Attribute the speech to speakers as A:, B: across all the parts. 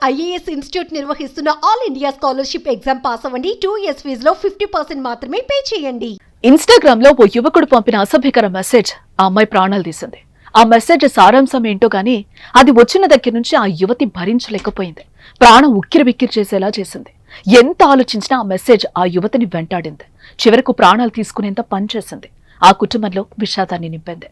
A: IAS institute నిర్వహిస్తున్న all India scholarship exam pass అవ్వండి. 2 years ఫీజులో 50% మాత్రమే పే చేయండి.
B: ఇన్స్టాగ్రామ్ లో ఓ యువకుడు పంపిన అసభ్యకర మెసేజ్ ఆ అమ్మాయి ప్రాణాలు తీసింది. ఆ మెసేజ్ సారాంశం ఏంటో గానీ అది వచ్చిన దగ్గర నుంచి ఆ యువతి భరించలేకపోయింది. ప్రాణం ఉక్కిరి బిక్కిరి చేసేలా చేసింది. ఎంత ఆలోచించినా ఆ మెసేజ్ ఆ యువతిని వెంటాడింది. చివరకు ప్రాణాలు తీసుకునేంత పనిచేసింది. ఆ కుటుంబంలో విషాదాన్ని నింపింది.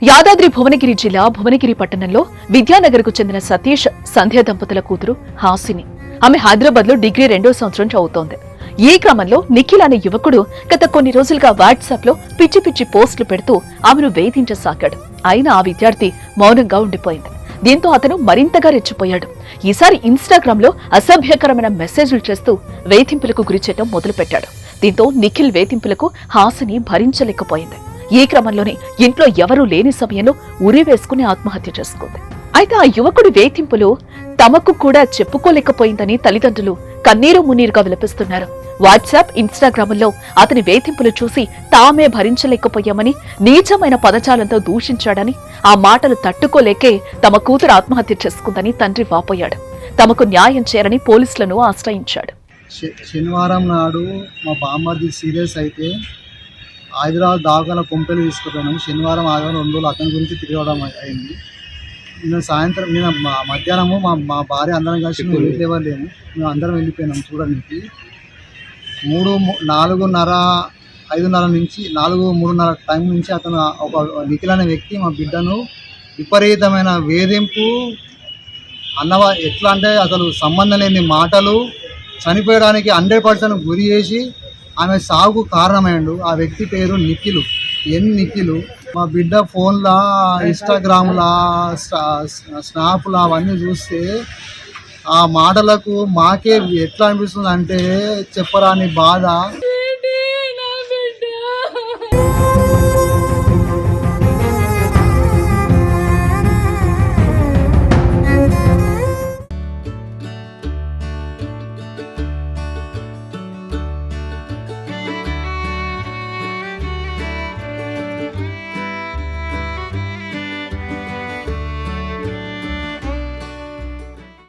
B: యాదాద్రి భువనగిరి జిల్లా భువనగిరి పట్టణంలో విద్యానగర్ కు చెందిన సతీష్ సంధ్య దంపతుల కూతురు హాసిని. ఆమె హైదరాబాద్ లో డిగ్రీ 2వ సంవత్సరం చదువుతోంది. ఈ క్రమంలో నిఖిల్ అనే యువకుడు గత కొన్ని రోజులుగా వాట్సాప్ లో పిచ్చి పిచ్చి పోస్టులు పెడుతూ ఆమెను వేధించసాగాడు. అయినా ఆ విద్యార్థి మౌనంగా ఉండిపోయింది. దీంతో అతను మరింతగా రెచ్చిపోయాడు. ఈసారి ఇన్స్టాగ్రామ్ లో అసభ్యకరమైన మెసేజ్లు చేస్తూ వేధింపులకు గురిచేయడం మొదలుపెట్టాడు. దీంతో నిఖిల్ వేధింపులకు హాసిని భరించలేకపోయింది. ఈ క్రమంలోనే ఇంట్లో ఎవరూ లేని సమయంలో ఉరి వేసుకుని ఆత్మహత్య చేసుకుంది. అయితే ఆ యువకుడి వేధింపులు తమకు కూడా చెప్పుకోలేకపోయిందని తల్లిదండ్రులు కన్నీరు మున్నీరుగా విలపిస్తున్నారు. వాట్సాప్, ఇన్స్టాగ్రామ్లో అతని వేధింపులు చూసి తామే భరించలేకపోయామని, నీచమైన పదజాలంతో దూషించాడని, ఆ మాటలు తట్టుకోలేకే తమ కూతురు ఆత్మహత్య చేసుకుందని తండ్రి వాపోయాడు. తమకు న్యాయం చేయాలని పోలీసులను ఆశ్రయించాడు.
C: శనివారం నాడు మా బామ్మది సీరియస్ అయితే హైదరాబాద్ దాఖల కొంపెలు తీసుకుపోయినాము. శనివారం, ఆదివారం 2 రోజులు అతని గురించి తిరగడం అయింది. నేను మధ్యాహ్నము మా భార్య అందరం కలిసి మేము ఇంట్లో ఎవరు లేము, మేము అందరం వెళ్ళిపోయినాం చూడడానికి. 4:30 నుంచి 4:30 టైం నుంచి అతను ఒక నిఖిల్ అనే వ్యక్తి మా బిడ్డను విపరీతమైన వేధింపు ఎట్లా అంటే అసలు సంబంధం లేని మాటలు, చనిపోయడానికి 100% గురి చేసి ఆమె సాగుకు కారణమైండు. ఆ వ్యక్తి పేరు నిఖిల్, నిఖిల్. మా బిడ్డ ఫోన్లా, ఇన్స్టాగ్రామ్లా, స్నాప్లా అవన్నీ చూస్తే ఆ మాటలకు మాకే ఎట్లా అనిపిస్తుంది అంటే చెప్పరాని బాధ.